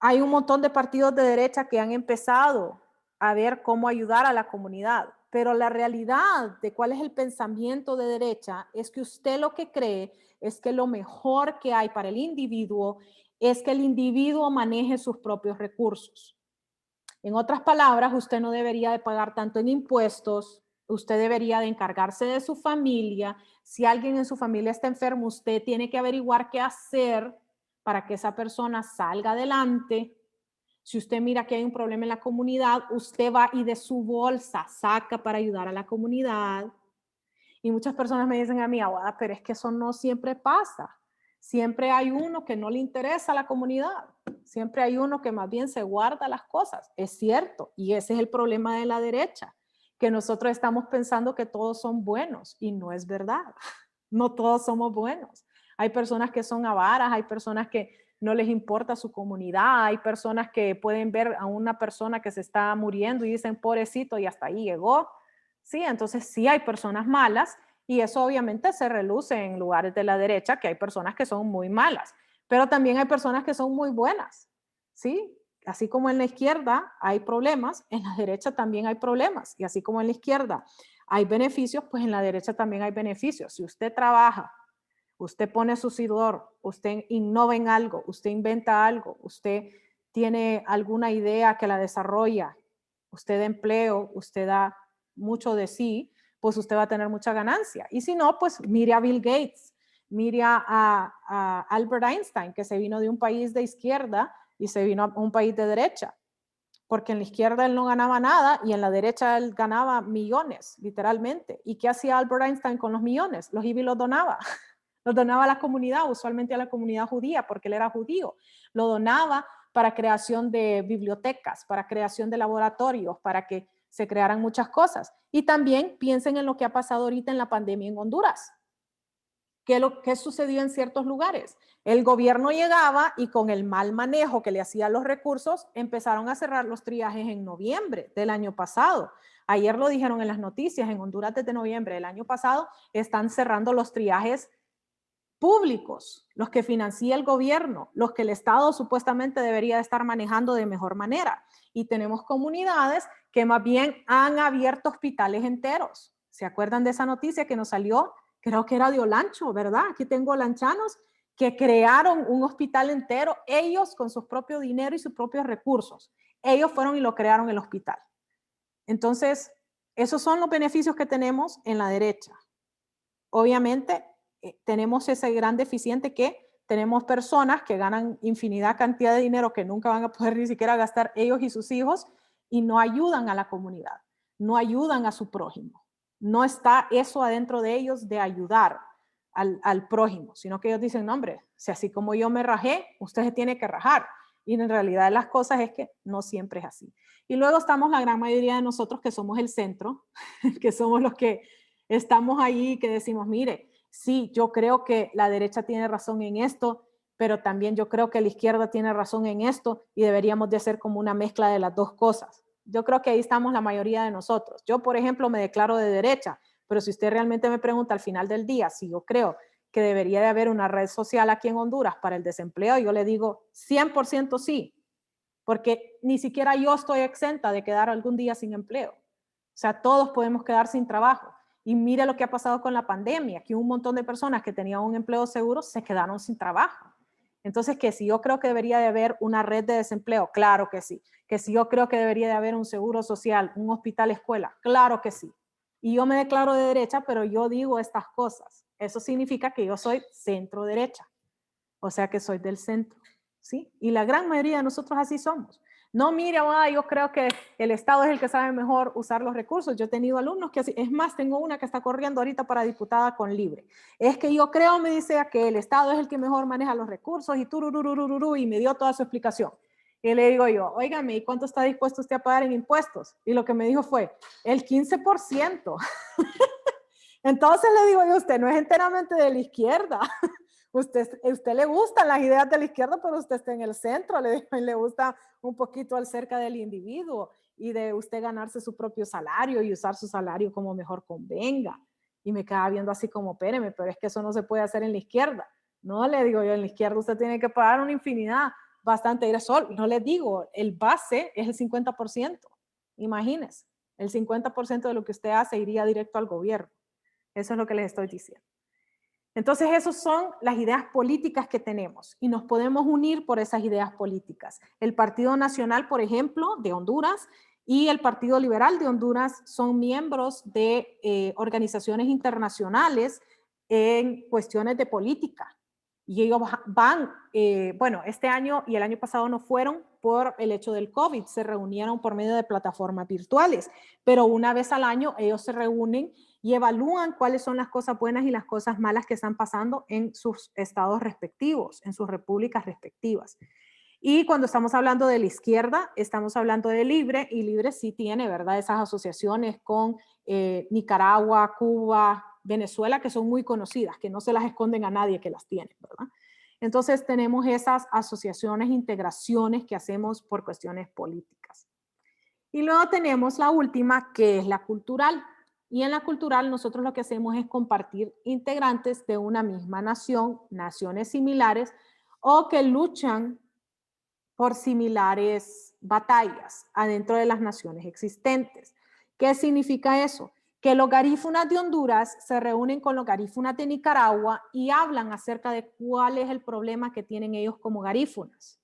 Hay un montón de partidos de derecha que han empezado a ver cómo ayudar a la comunidad. pero la realidad de cuál es el pensamiento de derecha es que usted lo que cree es que lo mejor que hay para el individuo es que el individuo maneje sus propios recursos. En otras palabras, usted no debería de pagar tanto en impuestos, usted debería de encargarse de su familia. Si alguien en su familia está enfermo, usted tiene que averiguar qué hacer para que esa persona salga adelante. Si usted mira que hay un problema en la comunidad, usted va y de su bolsa saca para ayudar a la comunidad. Y muchas personas me dicen a mí, Aguada, pero es que eso no siempre pasa. Siempre hay uno que no le interesa a la comunidad. Siempre hay uno que más bien se guarda las cosas. Es cierto. Y ese es el problema de la derecha, que nosotros estamos pensando que todos son buenos y no es verdad. No todos somos buenos. Hay personas que son avaras, hay personas que no les importa su comunidad, hay personas que pueden ver a una persona que se está muriendo y dicen, pobrecito, y hasta ahí llegó. Sí, entonces sí hay personas malas y eso obviamente se reluce en lugares de la derecha, que hay personas que son muy malas, pero también hay personas que son muy buenas, ¿sí? Así como en la izquierda hay problemas, en la derecha también hay problemas. Y así como en la izquierda hay beneficios, pues en la derecha también hay beneficios. Si usted trabaja, usted pone su sudor, usted innova en algo, usted inventa algo, usted tiene alguna idea que la desarrolla, usted da empleo, usted da mucho de sí, pues usted va a tener mucha ganancia. Y si no, pues mire a Bill Gates, mire a Albert Einstein, que se vino de un país de izquierda y se vino a un país de derecha, porque en la izquierda él no ganaba nada y en la derecha él ganaba millones, literalmente. ¿Y qué hacía Albert Einstein con los millones? Los iba y los donaba. Los donaba a la comunidad, usualmente a la comunidad judía, porque él era judío. Lo donaba para creación de bibliotecas, para creación de laboratorios, para que se crearan muchas cosas. Y también piensen en lo que ha pasado ahorita en la pandemia en Honduras. ¿Qué sucedió en ciertos lugares? El gobierno llegaba y con el mal manejo que le hacían los recursos, empezaron a cerrar los triajes en noviembre del año pasado. Ayer lo dijeron en las noticias, en Honduras desde noviembre del año pasado están cerrando los triajes públicos, los que financia el gobierno, los que el Estado supuestamente debería estar manejando de mejor manera. Y tenemos comunidades que más bien han abierto hospitales enteros. ¿Se acuerdan de esa noticia que nos salió? Creo que era de Olancho, ¿verdad? Aquí tengo olanchanos que crearon un hospital entero, ellos con su propio dinero y sus propios recursos. Ellos fueron y lo crearon el hospital. Entonces, esos son los beneficios que tenemos en la derecha. Obviamente, tenemos ese gran deficiente que tenemos personas que ganan infinidad cantidad de dinero que nunca van a poder ni siquiera gastar ellos y sus hijos y no ayudan a la comunidad, no ayudan a su prójimo. No está eso adentro de ellos de ayudar al prójimo, sino que ellos dicen, no hombre, si así como yo me rajé, usted se tiene que rajar. Y en realidad las cosas es que no siempre es así. Y luego estamos la gran mayoría de nosotros que somos el centro, que somos los que estamos ahí, que decimos, mire, sí, yo creo que la derecha tiene razón en esto, pero también yo creo que la izquierda tiene razón en esto y deberíamos de hacer como una mezcla de las dos cosas. Yo creo que ahí estamos la mayoría de nosotros. Yo, por ejemplo, me declaro de derecha, pero si usted realmente me pregunta al final del día si yo creo que debería de haber una red social aquí en Honduras para el desempleo, yo le digo 100% sí, porque ni siquiera yo estoy exenta de quedar algún día sin empleo. O sea, todos podemos quedar sin trabajo. Y mire lo que ha pasado con la pandemia, que un montón de personas que tenían un empleo seguro se quedaron sin trabajo. Entonces, que si yo creo que debería de haber una red de desempleo, claro que sí. Que si yo creo que debería de haber un seguro social, un hospital escuela, claro que sí. Y yo me declaro de derecha, pero yo digo estas cosas. Eso significa que yo soy centro derecha. O sea que soy del centro, ¿sí? Y la gran mayoría de nosotros así somos. No, mire, yo creo que el Estado es el que sabe mejor usar los recursos. Yo he tenido alumnos que así, es más, tengo una que está corriendo ahorita para diputada con Libre. Es que yo creo, me dice, que el Estado es el que mejor maneja los recursos y turururururu, y me dio toda su explicación. Y le digo yo, óigame, ¿y cuánto está dispuesto usted a pagar en impuestos? Y lo que me dijo fue, el 15%. Entonces le digo yo, usted no es enteramente de la izquierda. Usted le gustan las ideas de la izquierda, pero usted está en el centro, le gusta un poquito al cerca del individuo y de usted ganarse su propio salario y usar su salario como mejor convenga. Y me quedaba viendo así como, espéreme, pero es que eso no se puede hacer en la izquierda. No, le digo yo, en la izquierda usted tiene que pagar una infinidad, bastante. No le digo, el base es el 50%. Imagínese. El 50% de lo que usted hace iría directo al gobierno. Eso es lo que les estoy diciendo. Entonces, esas son las ideas políticas que tenemos y nos podemos unir por esas ideas políticas. El Partido Nacional, por ejemplo, de Honduras y el Partido Liberal de Honduras son miembros de organizaciones internacionales en cuestiones de política. Y ellos van, bueno, este año y el año pasado no fueron por el hecho del COVID, se reunieron por medio de plataformas virtuales, pero una vez al año ellos se reúnen y evalúan cuáles son las cosas buenas y las cosas malas que están pasando en sus estados respectivos, en sus repúblicas respectivas. Y cuando estamos hablando de la izquierda, estamos hablando de Libre, y Libre sí tiene, ¿verdad?, esas asociaciones con Nicaragua, Cuba, Venezuela, que son muy conocidas, que no se las esconden a nadie que las tienen, ¿verdad? Entonces tenemos esas asociaciones, integraciones que hacemos por cuestiones políticas. Y luego tenemos la última, que es la cultural. Y en la cultural nosotros lo que hacemos es compartir integrantes de una misma nación, naciones similares, o que luchan por similares batallas adentro de las naciones existentes. ¿Qué significa eso? Que los garífunas de Honduras se reúnen con los garífunas de Nicaragua y hablan acerca de cuál es el problema que tienen ellos como garífunas.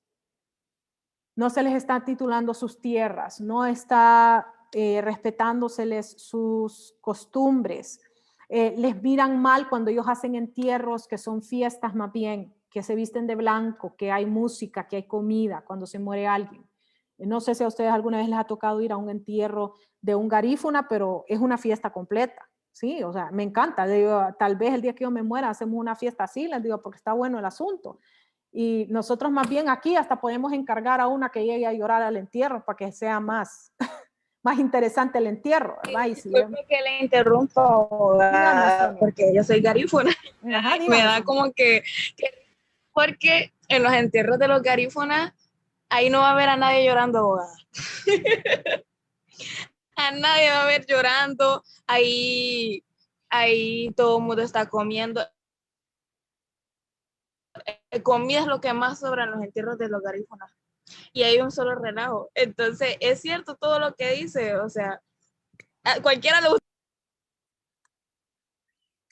No se les está titulando sus tierras, no está respetándoseles sus costumbres, les miran mal cuando ellos hacen entierros, que son fiestas más bien, que se visten de blanco, que hay música, que hay comida cuando se muere alguien. No sé si a ustedes alguna vez les ha tocado ir a un entierro de un garífuna, pero es una fiesta completa, ¿sí? O sea, me encanta. Digo, tal vez el día que yo me muera hacemos una fiesta así, les digo, porque está bueno el asunto. Y nosotros más bien aquí hasta podemos encargar a una que llegue a llorar al entierro para que sea más, más interesante el entierro, ¿verdad? Y si Disculpe que le interrumpa, dígame, porque yo soy garífuna. ajá, Me dígame, da como porque en los entierros de los garífunas, ahí no va a haber a nadie llorando, abogada. A nadie va a ver llorando, ahí todo el mundo está comiendo. Comida es lo que más sobra en los entierros de los garífunas. Y hay un solo relajo. Entonces, es cierto todo lo que dice, o sea, a cualquiera le gusta.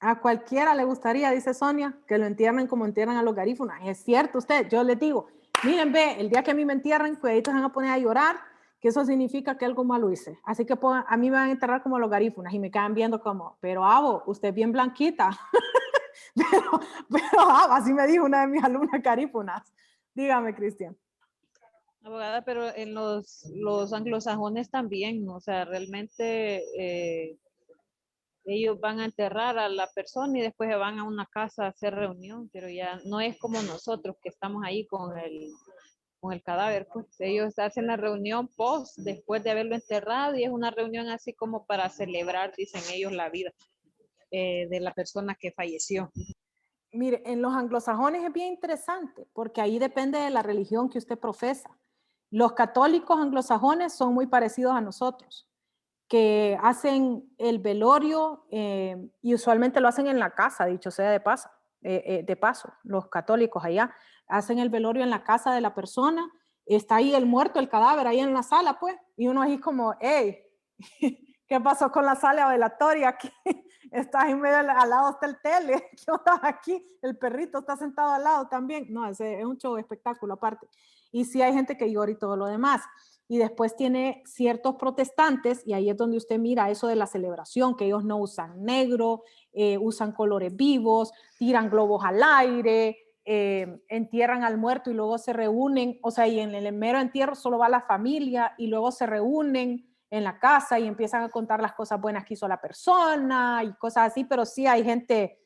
a cualquiera le gustaría, dice Sonia, que lo entierren como entierran a los garífunas. Es cierto usted, yo les digo, miren, ve, el día que a mí me entierren, cuidaditos se van a poner a llorar, que eso significa que algo malo hice. Así que a mí me van a enterrar como los garífunas y me quedan viendo como, pero Abo, usted es bien blanquita. pero así me dijo una de mis alumnas garífunas. Dígame, Cristian. Abogada, pero en los anglosajones también, o sea, realmente ellos van a enterrar a la persona y después se van a una casa a hacer reunión, pero ya no es como nosotros que estamos ahí con el cadáver, pues ellos hacen la reunión post, después de haberlo enterrado, y es una reunión así como para celebrar, dicen ellos, la vida de la persona que falleció. Mire, en los anglosajones es bien interesante, porque ahí depende de la religión que usted profesa. Los católicos anglosajones son muy parecidos a nosotros, que hacen el velorio y usualmente lo hacen en la casa, dicho sea de paso, los católicos allá hacen el velorio en la casa de la persona, está ahí el muerto, el cadáver ahí en la sala, pues, y uno ahí como, hey, ¿qué pasó con la sala velatoria? Aquí estás en medio, al lado está el tele, ¿qué onda aquí? El perrito está sentado al lado también. No, es un show, espectáculo aparte. Y sí hay gente que llora y todo lo demás. Y después tiene ciertos protestantes, y ahí es donde usted mira eso de la celebración, que ellos no usan negro, usan colores vivos, tiran globos al aire, entierran al muerto y luego se reúnen, o sea, y en el mero entierro solo va la familia y luego se reúnen en la casa y empiezan a contar las cosas buenas que hizo la persona y cosas así, pero sí hay gente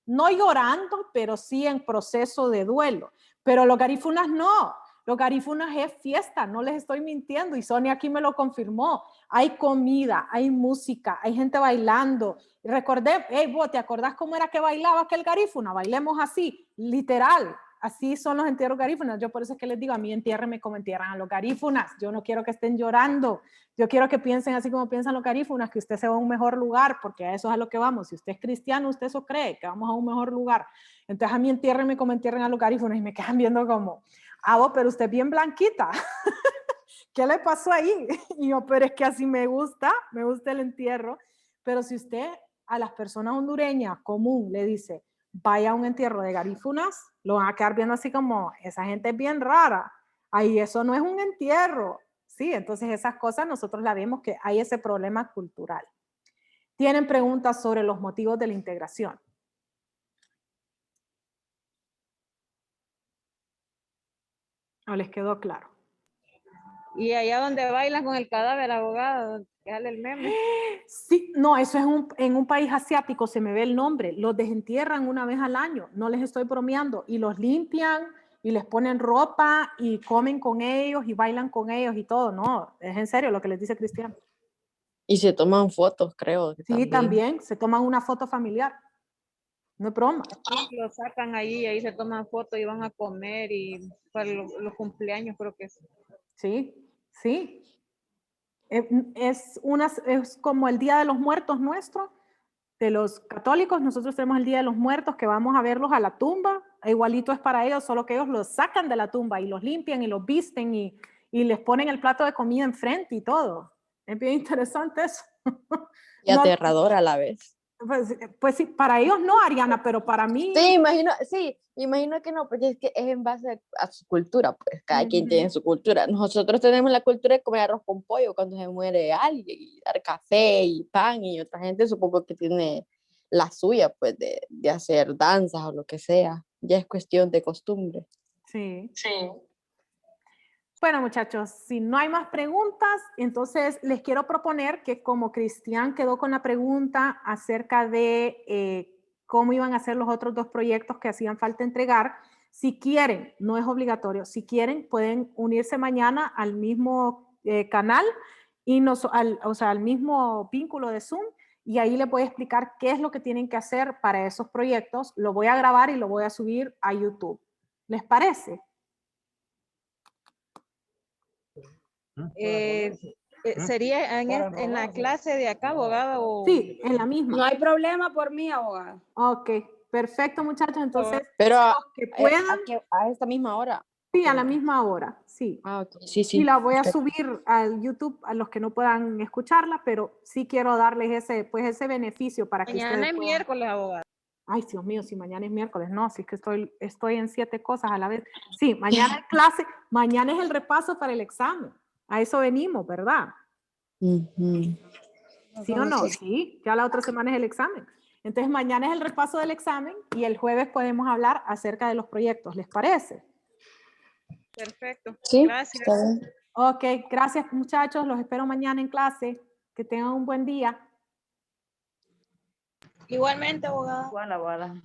no llorando, pero sí en proceso de duelo. Pero los garífunas no, los garífunas es fiesta, no les estoy mintiendo, y Sonia aquí me lo confirmó. Hay comida, hay música, hay gente bailando. Recordé, hey, vos, ¿te acordás cómo era que bailaba aquel garífuna? Bailemos así, literal. Así son los entierros garífunas. Yo por eso es que les digo, a mí entiérrenme como entierran a los garífunas. Yo no quiero que estén llorando. Yo quiero que piensen así como piensan los garífunas, que usted se va a un mejor lugar, porque a eso es a lo que vamos. Si usted es cristiano, usted eso cree, que vamos a un mejor lugar. Entonces a mí entiérrenme como entierran a los garífunas y me quedan viendo como, ah, vos, pero usted es bien blanquita. ¿qué le pasó ahí? Y yo, pero es que así me gusta el entierro. Pero si usted a las personas hondureñas común le dice, vaya a un entierro de garífunas, lo van a quedar viendo así como, esa gente es bien rara. Ahí eso no es un entierro. Sí, entonces esas cosas nosotros la vemos que hay ese problema cultural. ¿Tienen preguntas sobre los motivos de la integración? ¿O les quedó claro? Y allá donde bailan con el cadáver, abogado, que sale el meme. Sí, no, eso es en un país asiático, se me ve el nombre, los desentierran una vez al año, no les estoy bromeando, y los limpian y les ponen ropa y comen con ellos y bailan con ellos y todo, no, es en serio lo que les dice Cristian. Y se toman fotos, creo que Sí, también. también se toman una foto familiar, no es broma. Sí, lo sacan ahí, ahí se toman fotos y van a comer y para los cumpleaños creo que es. Sí, sí. Es como el Día de los Muertos nuestro, de los católicos. Nosotros tenemos el Día de los Muertos que vamos a verlos a la tumba. Igualito es para ellos, solo que ellos los sacan de la tumba y los limpian y los visten y les ponen el plato de comida enfrente y todo. Es bien interesante eso. Y No, aterrador a la vez. pues sí, para ellos no, Ariana, pero para mí... Sí, imagino que no, porque es que es en base a su cultura, pues cada quien tiene su cultura. Nosotros tenemos la cultura de comer arroz con pollo cuando se muere alguien, y dar café y pan, y otra gente supongo que tiene la suya, pues de hacer danzas o lo que sea. Ya es cuestión de costumbre. Sí. Bueno, muchachos, si no hay más preguntas, entonces les quiero proponer que como Cristian quedó con la pregunta acerca de cómo iban a ser los otros 2 proyectos que hacían falta entregar, si quieren, no es obligatorio, si quieren pueden unirse mañana al mismo canal y al mismo vínculo de Zoom, y ahí les voy a explicar qué es lo que tienen que hacer para esos proyectos. Lo voy a grabar y lo voy a subir a YouTube. ¿Les parece? ¿Sería en la clase de acá, abogado? O... Sí, en la misma. No hay problema por mí, abogada. Ok, perfecto, muchachos. Entonces, Pero los que puedan, a esta misma hora. sí, a la misma hora, sí. Ah, ok. Sí, Y sí. la voy a Perfecto. subir al YouTube a los que no puedan escucharla, pero sí quiero darles ese beneficio para que Mañana ustedes es puedan... miércoles, abogado. Ay, Dios mío, si mañana es miércoles, no, si es que estoy en 7 cosas a la vez. Sí, mañana es clase, mañana es el repaso para el examen. A eso venimos, ¿verdad? Ujú. ¿Sí o no? Sí, ya la otra semana es el examen. Entonces mañana es el repaso del examen y el jueves podemos hablar acerca de los proyectos. ¿Les parece? Perfecto. Sí, Gracias. está bien. Ok, gracias muchachos. Los espero mañana en clase. Que tengan un buen día. Igualmente, abogada. Igual, abogada.